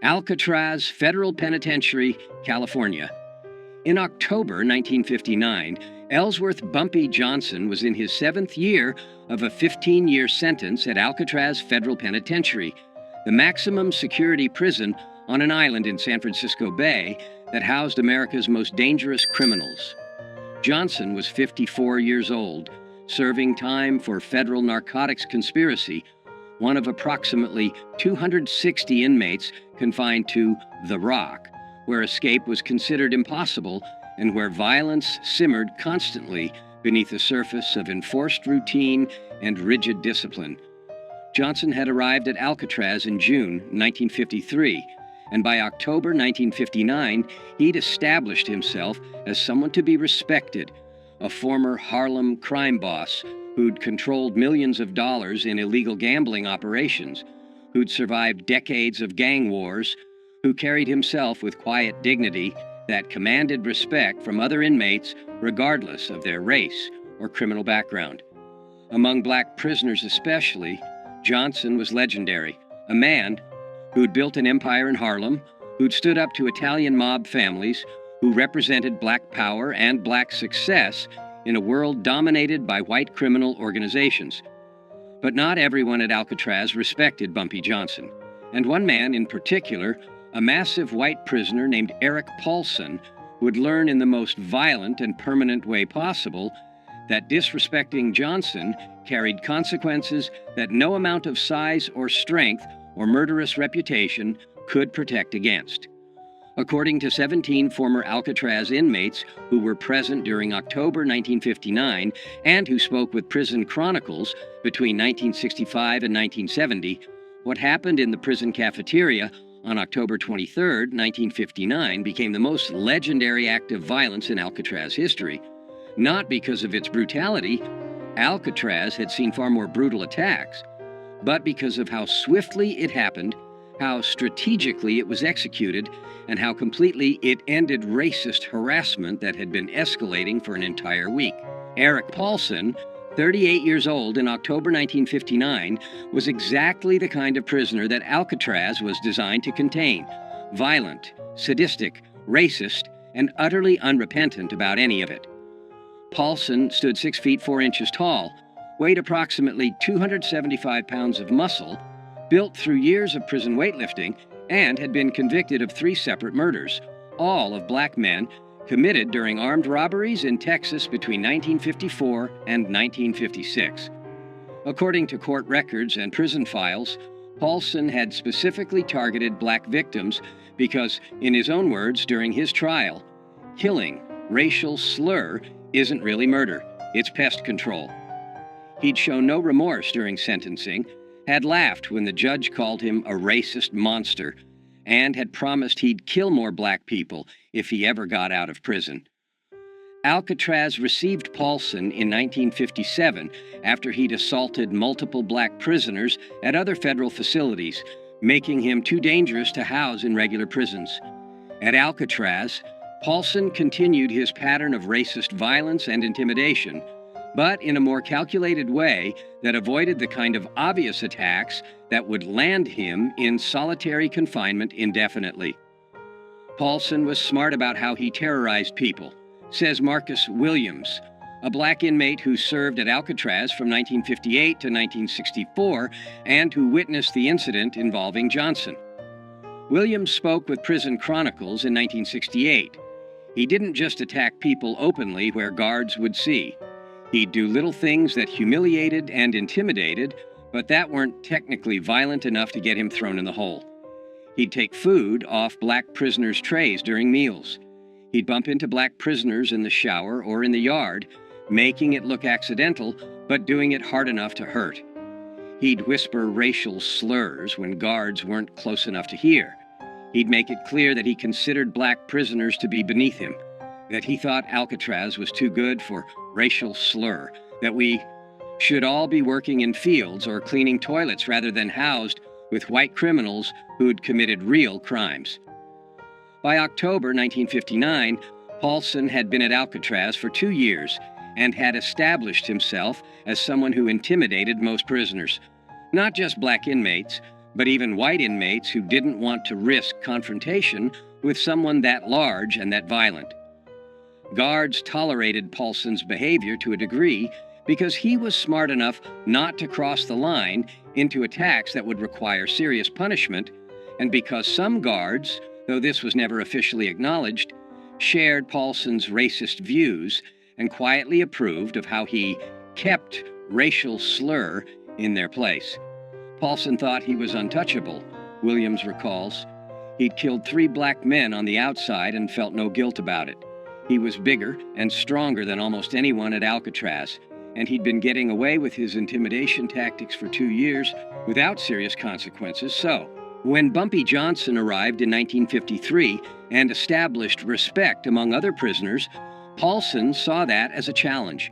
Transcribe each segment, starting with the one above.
Alcatraz Federal Penitentiary, California. In October 1959, Ellsworth "Bumpy" Johnson was in his 7th year of a 15-year sentence at Alcatraz Federal Penitentiary, the maximum security prison on an island in San Francisco Bay that housed America's most dangerous criminals. Johnson was 54 years old, serving time for federal narcotics conspiracy, one of approximately 260 inmates confined to The Rock, where escape was considered impossible and where violence simmered constantly beneath the surface of enforced routine and rigid discipline. Johnson had arrived at Alcatraz in June 1953, and by October 1959, he'd established himself as someone to be respected, a former Harlem crime boss who'd controlled millions of dollars in illegal gambling operations, who'd survived decades of gang wars, who carried himself with quiet dignity that commanded respect from other inmates regardless of their race or criminal background. Among black prisoners especially, Johnson was legendary, a man who'd built an empire in Harlem, who'd stood up to Italian mob families, who represented black power and black success in a world dominated by white criminal organizations. But not everyone at Alcatraz respected Bumpy Johnson, and one man in particular, a massive white prisoner named Eric Paulson, would learn in the most violent and permanent way possible that disrespecting Johnson carried consequences that no amount of size or strength or murderous reputation could protect against. According to 17 former Alcatraz inmates who were present during October 1959 and who spoke with Prison Chronicles between 1965 and 1970, what happened in the prison cafeteria on October 23, 1959, became the most legendary act of violence in Alcatraz history. Not because of its brutality — Alcatraz had seen far more brutal attacks — but because of how swiftly it happened, how strategically it was executed, and how completely it ended racist harassment that had been escalating for an entire week. Eric Paulson, 38 years old in October 1959, was exactly the kind of prisoner that Alcatraz was designed to contain: violent, sadistic, racist, and utterly unrepentant about any of it. Paulson stood 6 feet 4 inches tall, weighed approximately 275 pounds of muscle, built through years of prison weightlifting, and had been convicted of 3 separate murders, all of black men, committed during armed robberies in Texas between 1954 and 1956. According to court records and prison files, Paulson had specifically targeted black victims because, in his own words during his trial, killing, racial slur, isn't really murder, it's pest control. He'd shown no remorse during sentencing, had laughed when the judge called him a racist monster, and had promised he'd kill more black people if he ever got out of prison. Alcatraz received Paulson in 1957 after he'd assaulted multiple black prisoners at other federal facilities, making him too dangerous to house in regular prisons. At Alcatraz, Paulson continued his pattern of racist violence and intimidation, but in a more calculated way that avoided the kind of obvious attacks that would land him in solitary confinement indefinitely. Paulson was smart about how he terrorized people, says Marcus Williams, a black inmate who served at Alcatraz from 1958 to 1964 and who witnessed the incident involving Johnson. Williams spoke with Prison Chronicles in 1968. He didn't just attack people openly where guards would see. He'd do little things that humiliated and intimidated, but that weren't technically violent enough to get him thrown in the hole. He'd take food off black prisoners' trays during meals. He'd bump into black prisoners in the shower or in the yard, making it look accidental, but doing it hard enough to hurt. He'd whisper racial slurs when guards weren't close enough to hear. He'd make it clear that he considered black prisoners to be beneath him, that he thought Alcatraz was too good for racial slur, that we should all be working in fields or cleaning toilets rather than housed with white criminals who'd committed real crimes. By October 1959, Paulson had been at Alcatraz for 2 years and had established himself as someone who intimidated most prisoners, not just black inmates, but even white inmates who didn't want to risk confrontation with someone that large and that violent. Guards tolerated Paulson's behavior to a degree because he was smart enough not to cross the line into attacks that would require serious punishment, and because some guards, though this was never officially acknowledged, shared Paulson's racist views and quietly approved of how he kept racial slur in their place. Paulson thought he was untouchable, Williams recalls. He'd killed 3 black men on the outside and felt no guilt about it. He was bigger and stronger than almost anyone at Alcatraz, and he'd been getting away with his intimidation tactics for 2 years without serious consequences. So, when Bumpy Johnson arrived in 1953 and established respect among other prisoners, Paulson saw that as a challenge.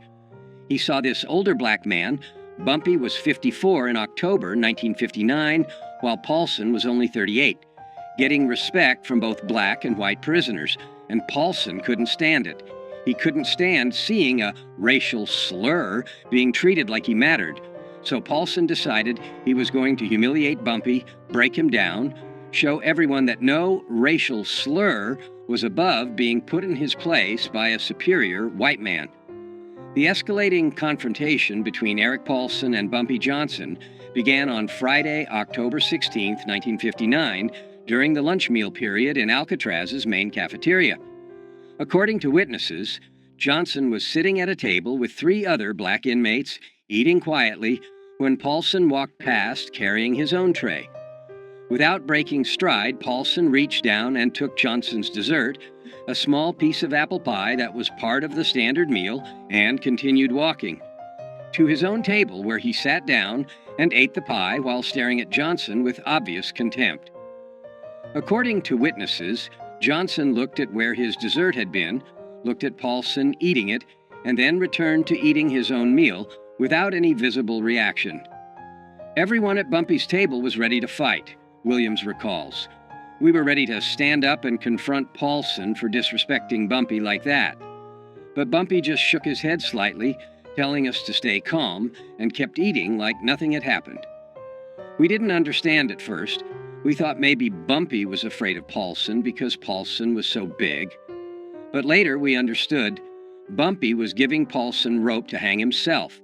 He saw this older black man. Bumpy was 54 in October 1959, while Paulson was only 38, getting respect from both black and white prisoners, and Paulson couldn't stand it. He couldn't stand seeing a racial slur being treated like he mattered. So Paulson decided he was going to humiliate Bumpy, break him down, show everyone that no racial slur was above being put in his place by a superior white man. The escalating confrontation between Eric Paulson and Bumpy Johnson began on Friday, October 16, 1959, during the lunch meal period in Alcatraz's main cafeteria. According to witnesses, Johnson was sitting at a table with 3 other black inmates, eating quietly, when Paulson walked past carrying his own tray. Without breaking stride, Paulson reached down and took Johnson's dessert, a small piece of apple pie that was part of the standard meal, and continued walking to his own table, where he sat down and ate the pie while staring at Johnson with obvious contempt. According to witnesses, Johnson looked at where his dessert had been, looked at Paulson eating it, and then returned to eating his own meal without any visible reaction. Everyone at Bumpy's table was ready to fight, Williams recalls. We were ready to stand up and confront Paulson for disrespecting Bumpy like that. But Bumpy just shook his head slightly, telling us to stay calm, and kept eating like nothing had happened. We didn't understand at first. We thought maybe Bumpy was afraid of Paulson because Paulson was so big. But later we understood Bumpy was giving Paulson rope to hang himself.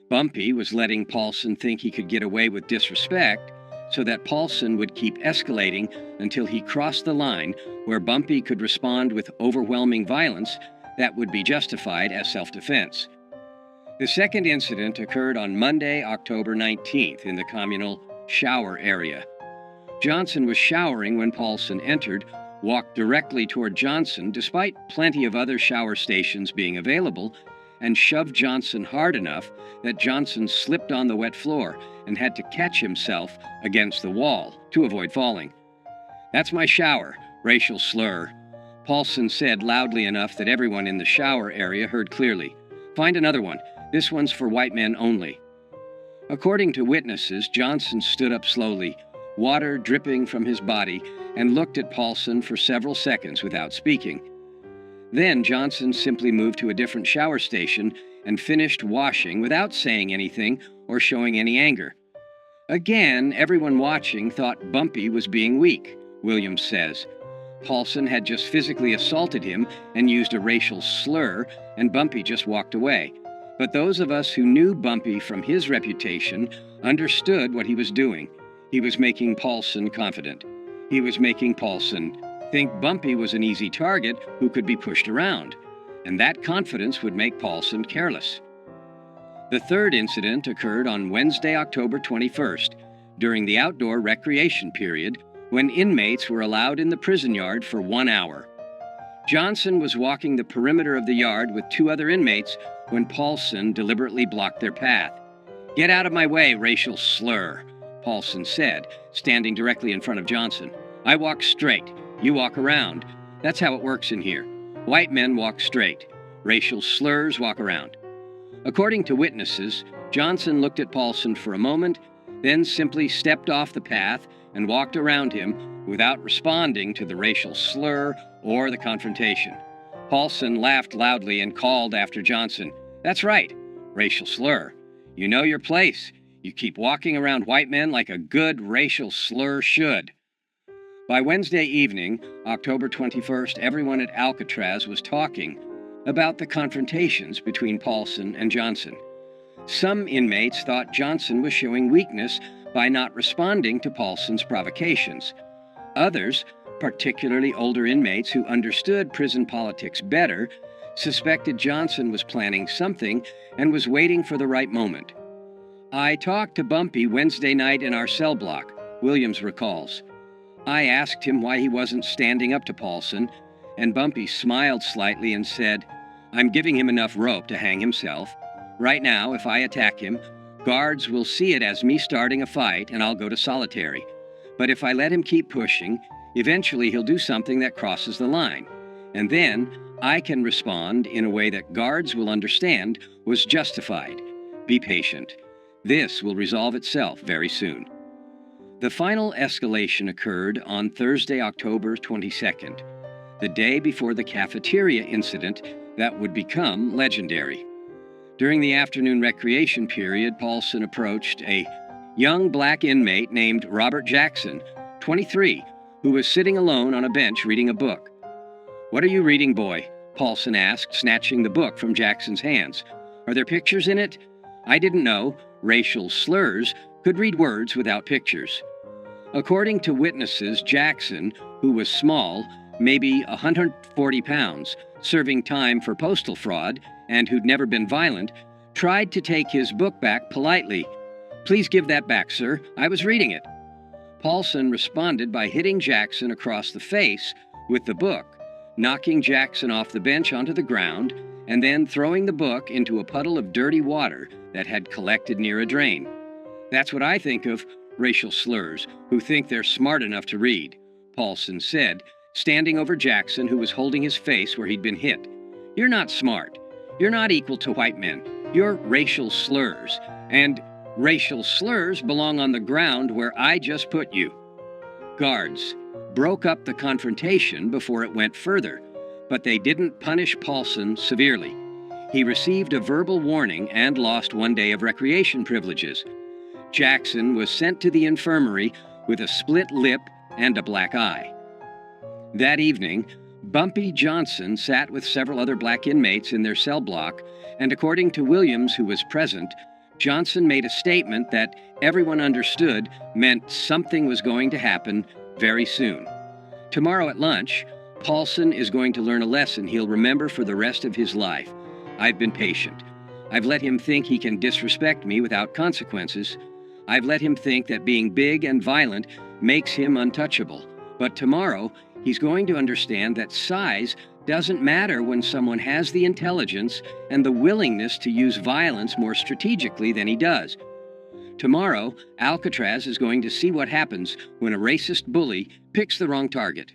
Bumpy was letting Paulson think he could get away with disrespect so that Paulson would keep escalating until he crossed the line where Bumpy could respond with overwhelming violence that would be justified as self-defense. The second incident occurred on Monday, October 19th in the communal shower area. Johnson was showering when Paulson entered, walked directly toward Johnson despite plenty of other shower stations being available, and shoved Johnson hard enough that Johnson slipped on the wet floor and had to catch himself against the wall to avoid falling. "That's my shower," racial slur, Paulson said loudly enough that everyone in the shower area heard clearly. "Find another one. This one's for white men only." According to witnesses, Johnson stood up slowly, water dripping from his body, and looked at Paulson for several seconds without speaking. Then Johnson simply moved to a different shower station and finished washing without saying anything or showing any anger. Again, everyone watching thought Bumpy was being weak, Williams says. Paulson had just physically assaulted him and used a racial slur, and Bumpy just walked away. But those of us who knew Bumpy from his reputation understood what he was doing. He was making Paulson confident. He was making Paulson think Bumpy was an easy target who could be pushed around, and that confidence would make Paulson careless. The third incident occurred on Wednesday, October 21st, during the outdoor recreation period, when inmates were allowed in the prison yard for 1 hour. Johnson was walking the perimeter of the yard with 2 other inmates when Paulson deliberately blocked their path. "Get out of my way, racial slur," Paulson said, standing directly in front of Johnson. "I walk straight. You walk around. That's how it works in here. White men walk straight. Racial slurs walk around." According to witnesses, Johnson looked at Paulson for a moment, then simply stepped off the path and walked around him without responding to the racial slur or the confrontation. Paulson laughed loudly and called after Johnson, "That's right, racial slur. You know your place. You keep walking around white men like a good racial slur should." By Wednesday evening, October 21st, everyone at Alcatraz was talking about the confrontations between Paulson and Johnson. Some inmates thought Johnson was showing weakness by not responding to Paulson's provocations. Others, particularly older inmates who understood prison politics better, suspected Johnson was planning something and was waiting for the right moment. "I talked to Bumpy Wednesday night in our cell block," Williams recalls. "I asked him why he wasn't standing up to Paulson, and Bumpy smiled slightly and said, 'I'm giving him enough rope to hang himself. Right now, if I attack him, guards will see it as me starting a fight and I'll go to solitary. But if I let him keep pushing, eventually he'll do something that crosses the line. And then I can respond in a way that guards will understand was justified. Be patient. This will resolve itself very soon.'" The final escalation occurred on Thursday, October 22nd, the day before the cafeteria incident that would become legendary. During the afternoon recreation period, Paulson approached a young black inmate named Robert Jackson, 23, who was sitting alone on a bench reading a book. "What are you reading, boy?" Paulson asked, snatching the book from Jackson's hands. "Are there pictures in it?" "I didn't know racial slurs could read words without pictures." According to witnesses, Jackson, who was small, maybe 140 pounds, serving time for postal fraud, and who'd never been violent, tried to take his book back politely. "Please give that back, sir. I was reading it." Paulson responded by hitting Jackson across the face with the book, knocking Jackson off the bench onto the ground, and then throwing the book into a puddle of dirty water that had collected near a drain. "That's what I think of racial slurs who think they're smart enough to read," Paulson said, standing over Jackson, who was holding his face where he'd been hit. "You're not smart. You're not equal to white men. You're racial slurs. And racial slurs belong on the ground where I just put you." Guards broke up the confrontation before it went further, but they didn't punish Paulson severely. He received a verbal warning and lost 1 day of recreation privileges. Jackson was sent to the infirmary with a split lip and a black eye. That evening, Bumpy Johnson sat with several other black inmates in their cell block, and according to Williams, who was present, Johnson made a statement that everyone understood meant something was going to happen very soon. Tomorrow at lunch, Paulson is going to learn a lesson he'll remember for the rest of his life. "I've been patient. I've let him think he can disrespect me without consequences. I've let him think that being big and violent makes him untouchable. But tomorrow, he's going to understand that size doesn't matter when someone has the intelligence and the willingness to use violence more strategically than he does. Tomorrow, Alcatraz is going to see what happens when a racist bully picks the wrong target."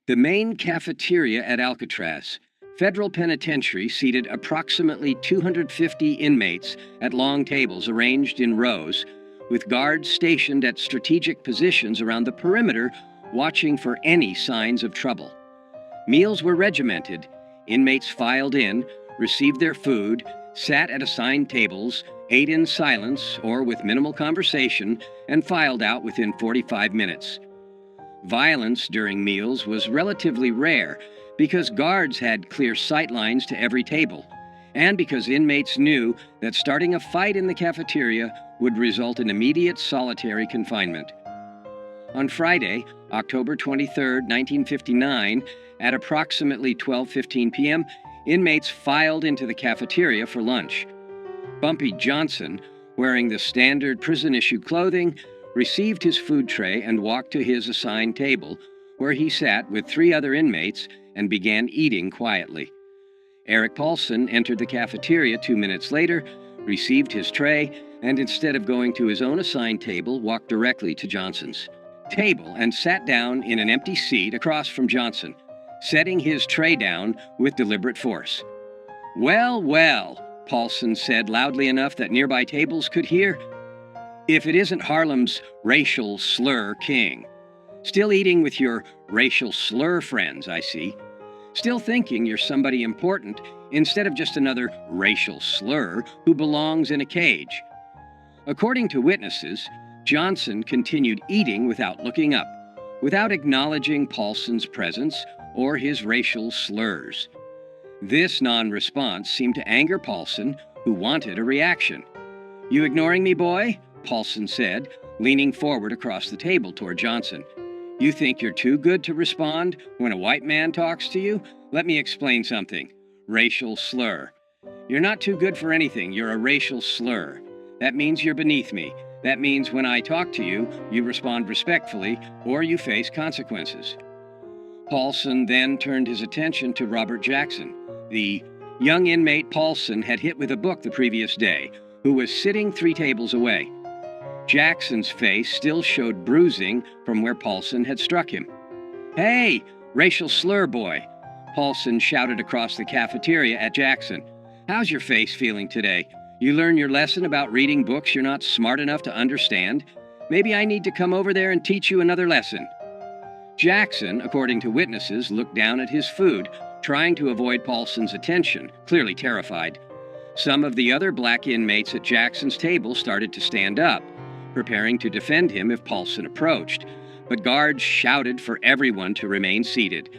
The main cafeteria at Alcatraz, Federal Penitentiary, seated approximately 250 inmates at long tables arranged in rows, with guards stationed at strategic positions around the perimeter watching for any signs of trouble. Meals were regimented. Inmates filed in, received their food, sat at assigned tables, ate in silence or with minimal conversation, and filed out within 45 minutes. Violence during meals was relatively rare because guards had clear sight lines to every table, and because inmates knew that starting a fight in the cafeteria would result in immediate solitary confinement. On Friday, October 23, 1959, at approximately 12:15 p.m., inmates filed into the cafeteria for lunch. Bumpy Johnson, wearing the standard prison-issue clothing, received his food tray and walked to his assigned table, where he sat with 3 other inmates and began eating quietly. Eric Paulson entered the cafeteria 2 minutes later, received his tray, and instead of going to his own assigned table, walked directly to Johnson's table and sat down in an empty seat across from Johnson, setting his tray down with deliberate force. "Well, well," Paulson said loudly enough that nearby tables could hear. "If it isn't Harlem's racial slur king. Still eating with your racial slur friends, I see. Still thinking you're somebody important instead of just another racial slur who belongs in a cage." According to witnesses, Johnson continued eating without looking up, without acknowledging Paulson's presence or his racial slurs. This non-response seemed to anger Paulson, who wanted a reaction. "You ignoring me, boy?" Paulson said, leaning forward across the table toward Johnson. "You think you're too good to respond when a white man talks to you? Let me explain something. Racial slur. You're not too good for anything. You're a racial slur. That means you're beneath me. That means when I talk to you, you respond respectfully or you face consequences." Paulson then turned his attention to Robert Jackson, the young inmate Paulson had hit with a book the previous day, who was sitting 3 tables away. Jackson's face still showed bruising from where Paulson had struck him. "Hey, racial slur boy," Paulson shouted across the cafeteria at Jackson. "How's your face feeling today? You learn your lesson about reading books you're not smart enough to understand? Maybe I need to come over there and teach you another lesson." Jackson, according to witnesses, looked down at his food, trying to avoid Paulson's attention, clearly terrified. Some of the other black inmates at Jackson's table started to stand up, preparing to defend him if Paulson approached, but guards shouted for everyone to remain seated.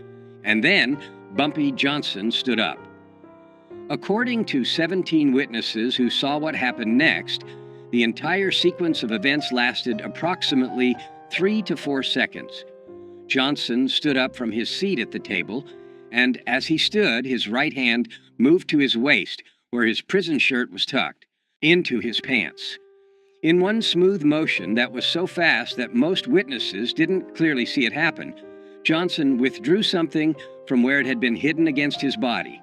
And then Bumpy Johnson stood up. According to 17 witnesses who saw what happened next, the entire sequence of events lasted approximately 3 to 4 seconds. Johnson stood up from his seat at the table, and as he stood, his right hand moved to his waist, where his prison shirt was tucked, into his pants. In one smooth motion that was so fast that most witnesses didn't clearly see it happen, Johnson withdrew something from where it had been hidden against his body.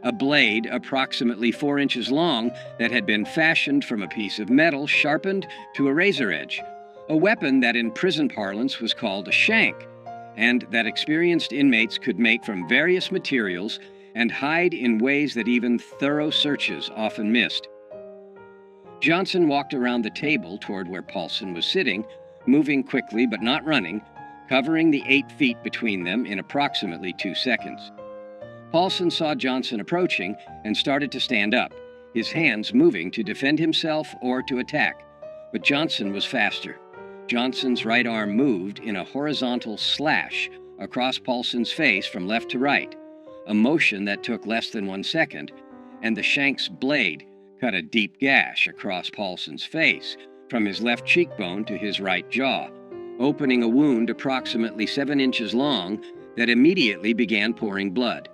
A blade approximately 4 inches long that had been fashioned from a piece of metal sharpened to a razor edge, a weapon that in prison parlance was called a shank, and that experienced inmates could make from various materials and hide in ways that even thorough searches often missed. Johnson walked around the table toward where Paulson was sitting, moving quickly but not running, covering the 8 feet between them in approximately 2 seconds. Paulson saw Johnson approaching and started to stand up, his hands moving to defend himself or to attack, but Johnson was faster. Johnson's right arm moved in a horizontal slash across Paulson's face from left to right, a motion that took less than 1 second, and the shank's blade cut a deep gash across Paulson's face from his left cheekbone to his right jaw, opening a wound approximately 7 inches long that immediately began pouring blood.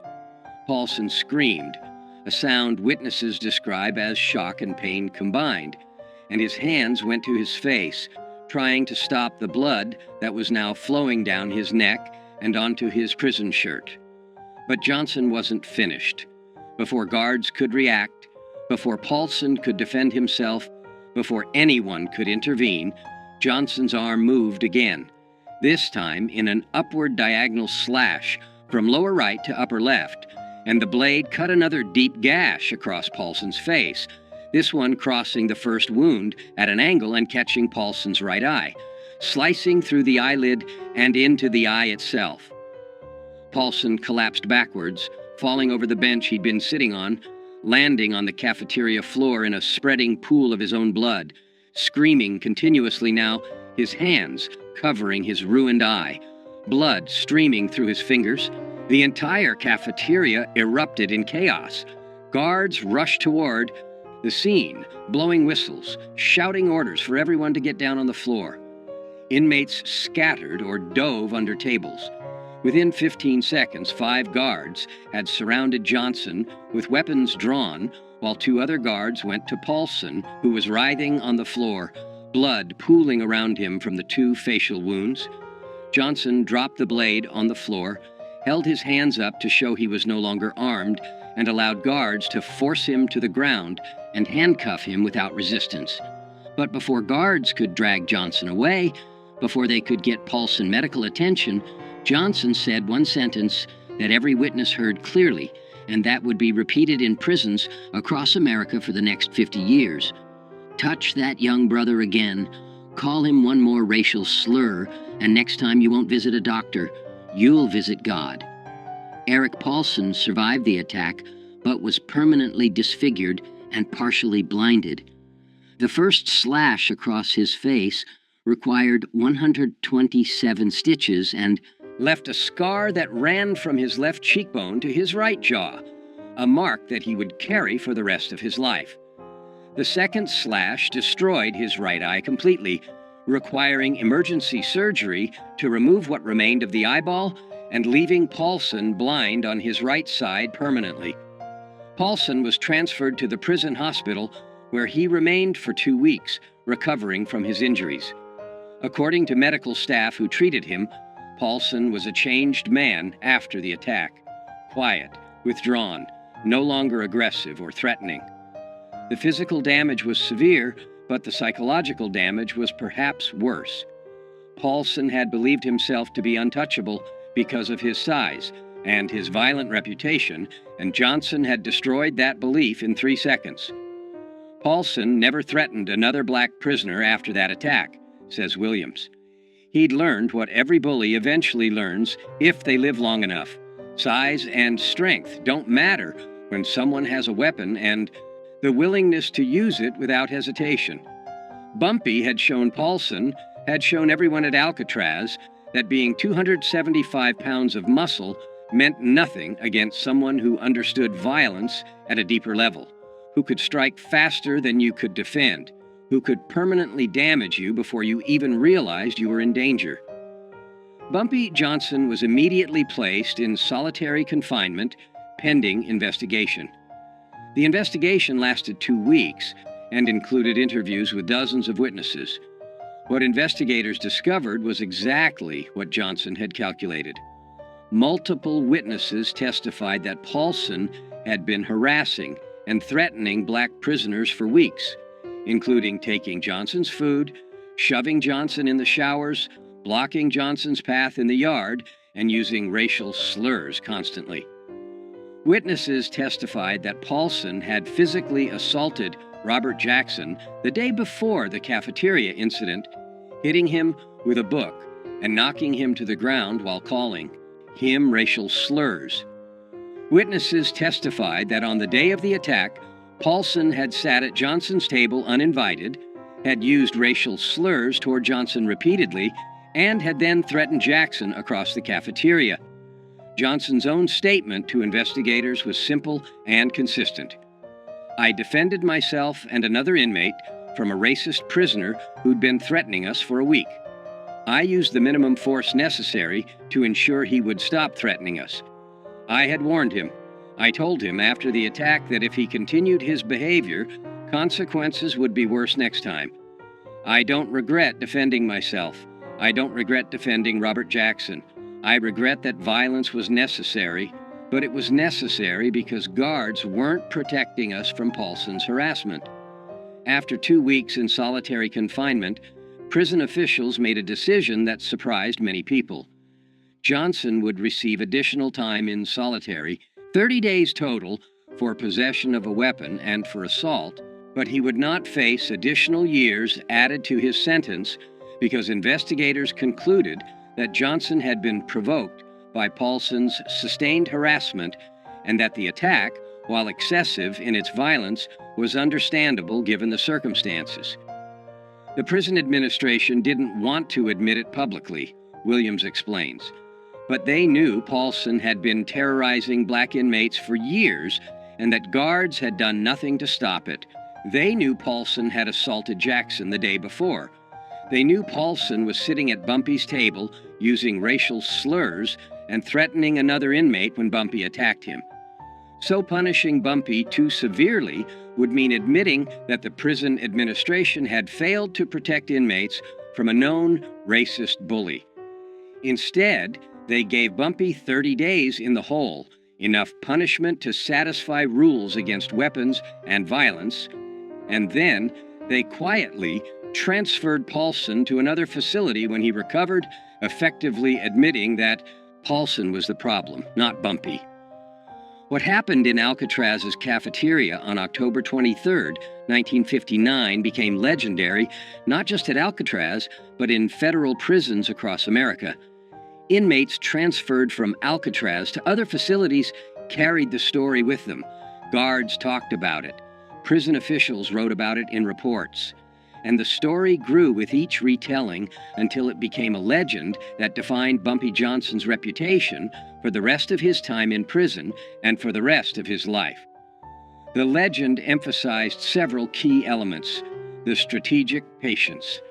Paulson screamed, a sound witnesses describe as shock and pain combined, and his hands went to his face, trying to stop the blood that was now flowing down his neck and onto his prison shirt. But Johnson wasn't finished. Before guards could react, before Paulson could defend himself, before anyone could intervene, Johnson's arm moved again, this time in an upward diagonal slash from lower right to upper left, and the blade cut another deep gash across Paulson's face, this one crossing the first wound at an angle and catching Paulson's right eye, slicing through the eyelid and into the eye itself. Paulson collapsed backwards, falling over the bench he'd been sitting on, landing on the cafeteria floor in a spreading pool of his own blood, screaming continuously now, his hands covering his ruined eye, blood streaming through his fingers. The entire cafeteria erupted in chaos. Guards rushed toward the scene, blowing whistles, shouting orders for everyone to get down on the floor. Inmates scattered or dove under tables. Within 15 seconds, 5 guards had surrounded Johnson with weapons drawn, while 2 other guards went to Paulson, who was writhing on the floor, blood pooling around him from the 2 facial wounds. Johnson dropped the blade on the floor, held his hands up to show he was no longer armed, and allowed guards to force him to the ground and handcuff him without resistance. But before guards could drag Johnson away, before they could get Paulson medical attention, Johnson said one sentence that every witness heard clearly, and that would be repeated in prisons across America for the next 50 years. "Touch that young brother again, call him one more racial slur, and next time you won't visit a doctor, you'll visit God." Eric Paulson survived the attack, but was permanently disfigured and partially blinded. The first slash across his face required 127 stitches and left a scar that ran from his left cheekbone to his right jaw, a mark that he would carry for the rest of his life. The second slash destroyed his right eye completely, requiring emergency surgery to remove what remained of the eyeball and leaving Paulson blind on his right side permanently. Paulson was transferred to the prison hospital, where he remained for 2 weeks, recovering from his injuries. According to medical staff who treated him, Paulson was a changed man after the attack, quiet, withdrawn, no longer aggressive or threatening. The physical damage was severe, but the psychological damage was perhaps worse. Paulson had believed himself to be untouchable because of his size and his violent reputation, and Johnson had destroyed that belief in 3 seconds. Paulson never threatened another black prisoner after that attack, says Williams. He'd learned what every bully eventually learns if they live long enough. Size and strength don't matter when someone has a weapon, and the willingness to use it without hesitation. Bumpy had shown Paulson, had shown everyone at Alcatraz, that being 275 pounds of muscle meant nothing against someone who understood violence at a deeper level, who could strike faster than you could defend, who could permanently damage you before you even realized you were in danger. Bumpy Johnson was immediately placed in solitary confinement, pending investigation. The investigation lasted 2 weeks and included interviews with dozens of witnesses. What investigators discovered was exactly what Johnson had calculated. Multiple witnesses testified that Paulson had been harassing and threatening black prisoners for weeks, including taking Johnson's food, shoving Johnson in the showers, blocking Johnson's path in the yard, and using racial slurs constantly. Witnesses testified that Paulson had physically assaulted Robert Jackson the day before the cafeteria incident, hitting him with a book and knocking him to the ground while calling him racial slurs. Witnesses testified that on the day of the attack, Paulson had sat at Johnson's table uninvited, had used racial slurs toward Johnson repeatedly, and had then threatened Jackson across the cafeteria. Johnson's own statement to investigators was simple and consistent. "I defended myself and another inmate from a racist prisoner who'd been threatening us for a week. I used the minimum force necessary to ensure he would stop threatening us. I had warned him. I told him after the attack that if he continued his behavior, consequences would be worse next time. I don't regret defending myself. I don't regret defending Robert Jackson. I regret that violence was necessary, but it was necessary because guards weren't protecting us from Paulson's harassment." After 2 weeks in solitary confinement, prison officials made a decision that surprised many people. Johnson would receive additional time in solitary, 30 days total, for possession of a weapon and for assault, but he would not face additional years added to his sentence because investigators concluded that Johnson had been provoked by Paulson's sustained harassment and that the attack, while excessive in its violence, was understandable given the circumstances. The prison administration didn't want to admit it publicly, Williams explains, but they knew Paulson had been terrorizing black inmates for years and that guards had done nothing to stop it. They knew Paulson had assaulted Jackson the day before. They knew Paulson was sitting at Bumpy's table using racial slurs and threatening another inmate when Bumpy attacked him. So punishing Bumpy too severely would mean admitting that the prison administration had failed to protect inmates from a known racist bully. Instead, they gave Bumpy 30 days in the hole, enough punishment to satisfy rules against weapons and violence, and then they quietly transferred Paulson to another facility when he recovered, effectively admitting that Paulson was the problem, not Bumpy. What happened in Alcatraz's cafeteria on October 23, 1959 became legendary, not just at Alcatraz, but in federal prisons across America. Inmates transferred from Alcatraz to other facilities carried the story with them. Guards talked about it. Prison officials wrote about it in reports, and the story grew with each retelling until it became a legend that defined Bumpy Johnson's reputation for the rest of his time in prison and for the rest of his life. The legend emphasized several key elements: the strategic patience.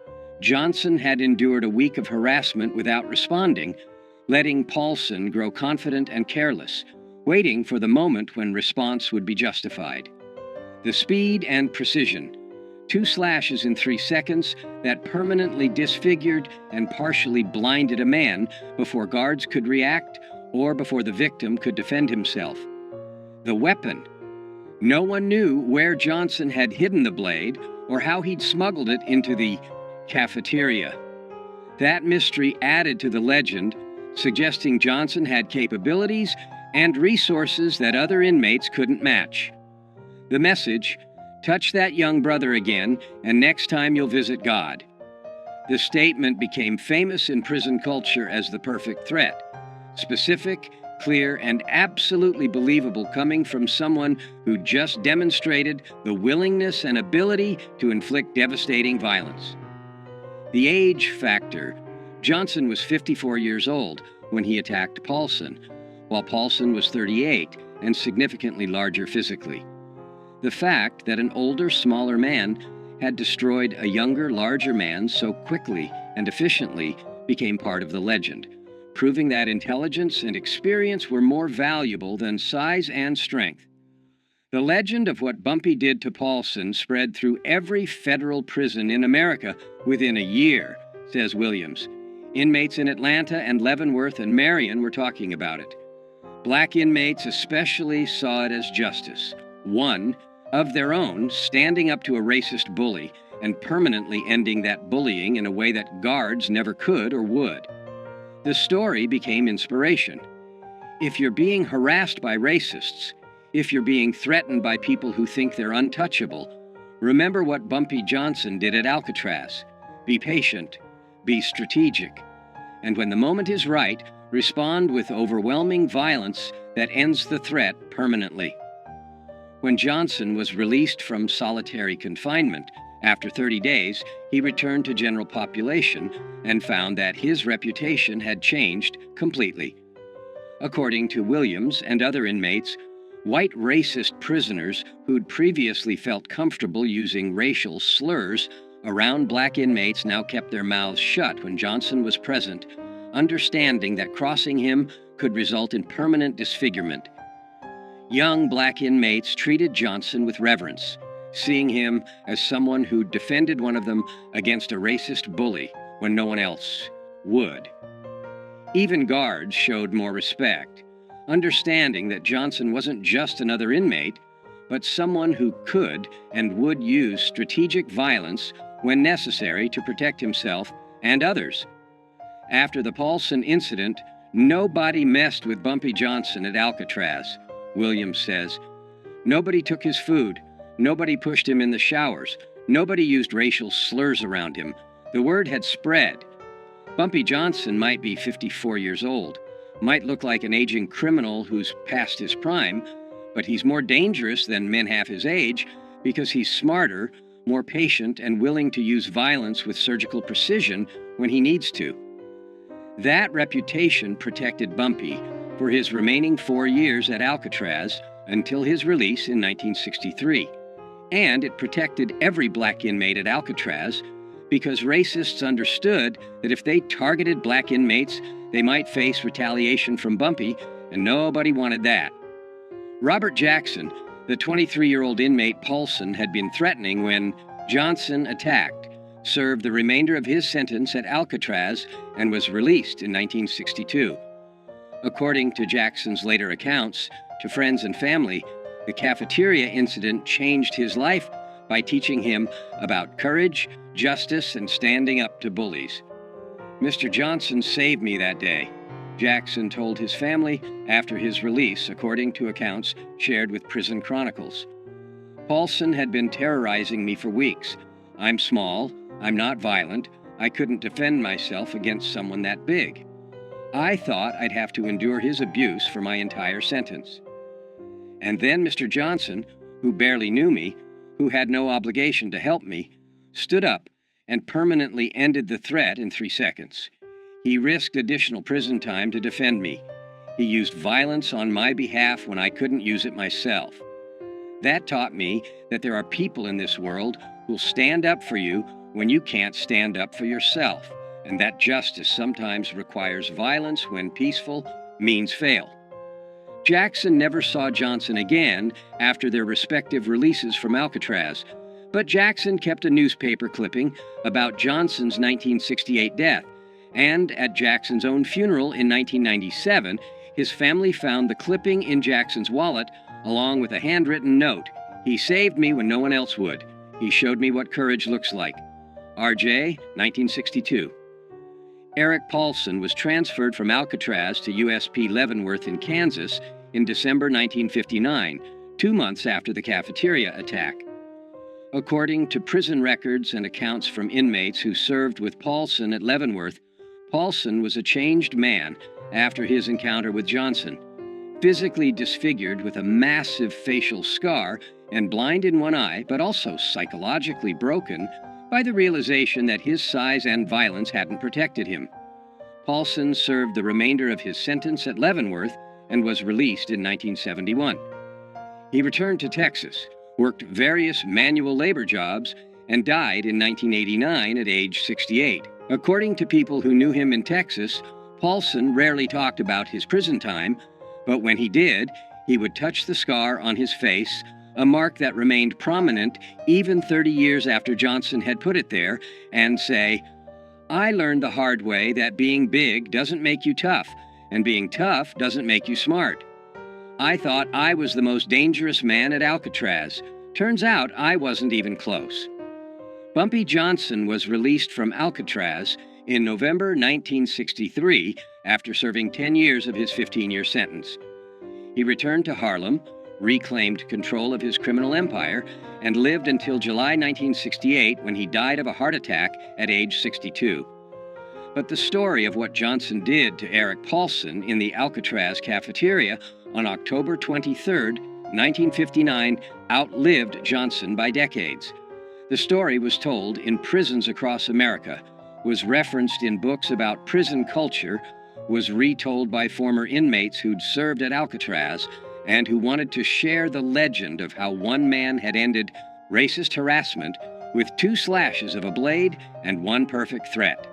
Johnson had endured a week of harassment without responding, letting Paulson grow confident and careless, waiting for the moment when response would be justified. The speed and precision. 2 slashes in 3 seconds that permanently disfigured and partially blinded a man before guards could react or before the victim could defend himself. The weapon. No one knew where Johnson had hidden the blade or how he'd smuggled it into the cafeteria. That mystery added to the legend, suggesting Johnson had capabilities and resources that other inmates couldn't match. The message: touch that young brother again, and next time you'll visit God. The statement became famous in prison culture as the perfect threat: specific, clear, and absolutely believable, coming from someone who just demonstrated the willingness and ability to inflict devastating violence. The age factor. Johnson was 54 years old when he attacked Paulson, while Paulson was 38 and significantly larger physically. The fact that an older, smaller man had destroyed a younger, larger man so quickly and efficiently became part of the legend, proving that intelligence and experience were more valuable than size and strength. The legend of what Bumpy did to Paulson spread through every federal prison in America within a year, says Williams. Inmates in Atlanta and Leavenworth and Marion were talking about it. Black inmates especially saw it as justice, one of their own, standing up to a racist bully and permanently ending that bullying in a way that guards never could or would. The story became inspiration. If you're being harassed by racists, if you're being threatened by people who think they're untouchable, remember what Bumpy Johnson did at Alcatraz. Be patient, be strategic, and when the moment is right, respond with overwhelming violence that ends the threat permanently. When Johnson was released from solitary confinement, after 30 days, he returned to general population and found that his reputation had changed completely. According to Williams and other inmates, white racist prisoners who'd previously felt comfortable using racial slurs around black inmates now kept their mouths shut when Johnson was present, understanding that crossing him could result in permanent disfigurement. Young black inmates treated Johnson with reverence, seeing him as someone who defended one of them against a racist bully when no one else would. Even guards showed more respect, understanding that Johnson wasn't just another inmate, but someone who could and would use strategic violence when necessary to protect himself and others. After the Paulson incident, nobody messed with Bumpy Johnson at Alcatraz, Williams says. Nobody took his food. Nobody pushed him in the showers. Nobody used racial slurs around him. The word had spread. Bumpy Johnson might be 54 years old, might look like an aging criminal who's past his prime, but he's more dangerous than men half his age because he's smarter, more patient, and willing to use violence with surgical precision when he needs to. That reputation protected Bumpy for his remaining 4 years at Alcatraz until his release in 1963. And it protected every black inmate at Alcatraz because racists understood that if they targeted black inmates, they might face retaliation from Bumpy, and nobody wanted that. Robert Jackson, the 23-year-old inmate Paulson had been threatening when Johnson attacked, served the remainder of his sentence at Alcatraz and was released in 1962. According to Jackson's later accounts to friends and family, the cafeteria incident changed his life by teaching him about courage, justice, and standing up to bullies. Mr. Johnson saved me that day, Jackson told his family after his release, according to accounts shared with Prison Chronicles. Paulson had been terrorizing me for weeks. I'm small, I'm not violent, I couldn't defend myself against someone that big. I thought I'd have to endure his abuse for my entire sentence. And then Mr. Johnson, who barely knew me, who had no obligation to help me, stood up and permanently ended the threat in 3 seconds. He risked additional prison time to defend me. He used violence on my behalf when I couldn't use it myself. That taught me that there are people in this world who'll stand up for you when you can't stand up for yourself, and that justice sometimes requires violence when peaceful means fail. Jackson never saw Johnson again after their respective releases from Alcatraz, but Jackson kept a newspaper clipping about Johnson's 1968 death, and at Jackson's own funeral in 1997, his family found the clipping in Jackson's wallet along with a handwritten note. "He saved me when no one else would. He showed me what courage looks like." RJ, 1962. Eric Paulson was transferred from Alcatraz to USP Leavenworth in Kansas in December 1959, 2 months after the cafeteria attack. According to prison records and accounts from inmates who served with Paulson at Leavenworth, Paulson was a changed man after his encounter with Johnson. Physically disfigured with a massive facial scar and blind in one eye, but also psychologically broken by the realization that his size and violence hadn't protected him. Paulson served the remainder of his sentence at Leavenworth and was released in 1971. He returned to Texas, worked various manual labor jobs, and died in 1989 at age 68. According to people who knew him in Texas, Paulson rarely talked about his prison time, but when he did, he would touch the scar on his face, a mark that remained prominent even 30 years after Johnson had put it there, and say, "I learned the hard way that being big doesn't make you tough, and being tough doesn't make you smart. I thought I was the most dangerous man at Alcatraz. Turns out I wasn't even close." Bumpy Johnson was released from Alcatraz in November 1963 after serving 10 years of his 15-year sentence. He returned to Harlem, reclaimed control of his criminal empire, and lived until July 1968 when he died of a heart attack at age 62. But the story of what Johnson did to Eric Paulson in the Alcatraz cafeteria on October 23, 1959, outlived Johnson by decades. The story was told in prisons across America, was referenced in books about prison culture, was retold by former inmates who'd served at Alcatraz and who wanted to share the legend of how one man had ended racist harassment with 2 slashes of a blade and 1 perfect threat.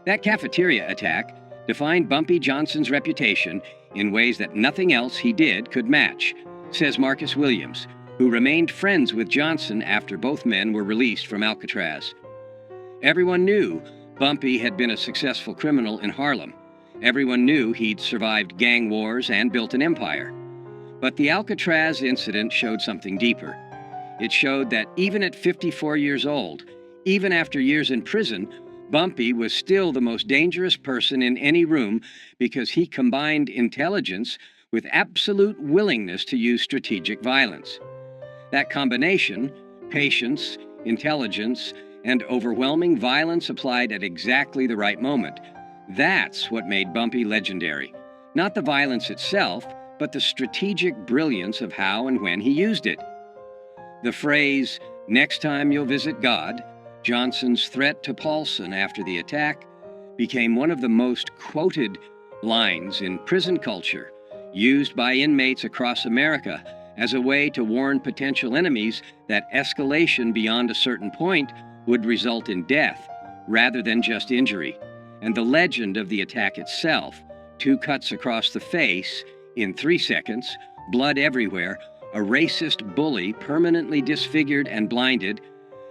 That cafeteria attack defined Bumpy Johnson's reputation in ways that nothing else he did could match, says Marcus Williams, who remained friends with Johnson after both men were released from Alcatraz. Everyone knew Bumpy had been a successful criminal in Harlem. Everyone knew he'd survived gang wars and built an empire. But the Alcatraz incident showed something deeper. It showed that even at 54 years old, even after years in prison, Bumpy was still the most dangerous person in any room because he combined intelligence with absolute willingness to use strategic violence. That combination, patience, intelligence, and overwhelming violence applied at exactly the right moment, that's what made Bumpy legendary. Not the violence itself, but the strategic brilliance of how and when he used it. The phrase, "Next time you'll visit God," Johnson's threat to Paulson after the attack, became one of the most quoted lines in prison culture, used by inmates across America as a way to warn potential enemies that escalation beyond a certain point would result in death rather than just injury. And the legend of the attack itself, 2 cuts across the face in 3 seconds, blood everywhere, a racist bully permanently disfigured and blinded,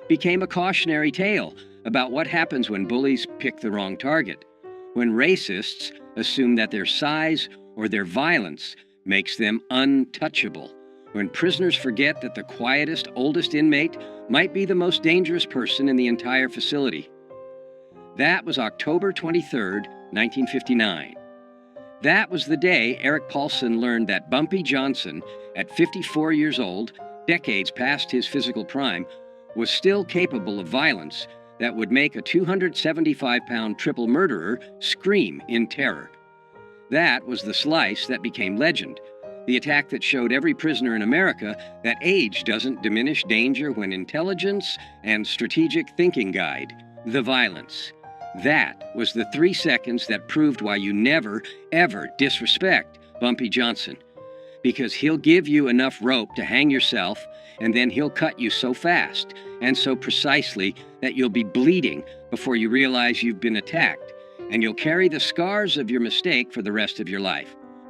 became a cautionary tale about what happens when bullies pick the wrong target, when racists assume that their size or their violence makes them untouchable, when prisoners forget that the quietest, oldest inmate might be the most dangerous person in the entire facility. That was October 23, 1959. That was the day Eric Paulson learned that Bumpy Johnson, at 54 years old, decades past his physical prime, was still capable of violence that would make a 275-pound triple murderer scream in terror. That was the slice that became legend. The attack that showed every prisoner in America that age doesn't diminish danger when intelligence and strategic thinking guide. The violence. That was the 3 seconds that proved why you never, ever disrespect Bumpy Johnson. Because he'll give you enough rope to hang yourself, and then he'll cut you so fast and so precisely that you'll be bleeding before you realize you've been attacked, and you'll carry the scars of your mistake for the rest of your life.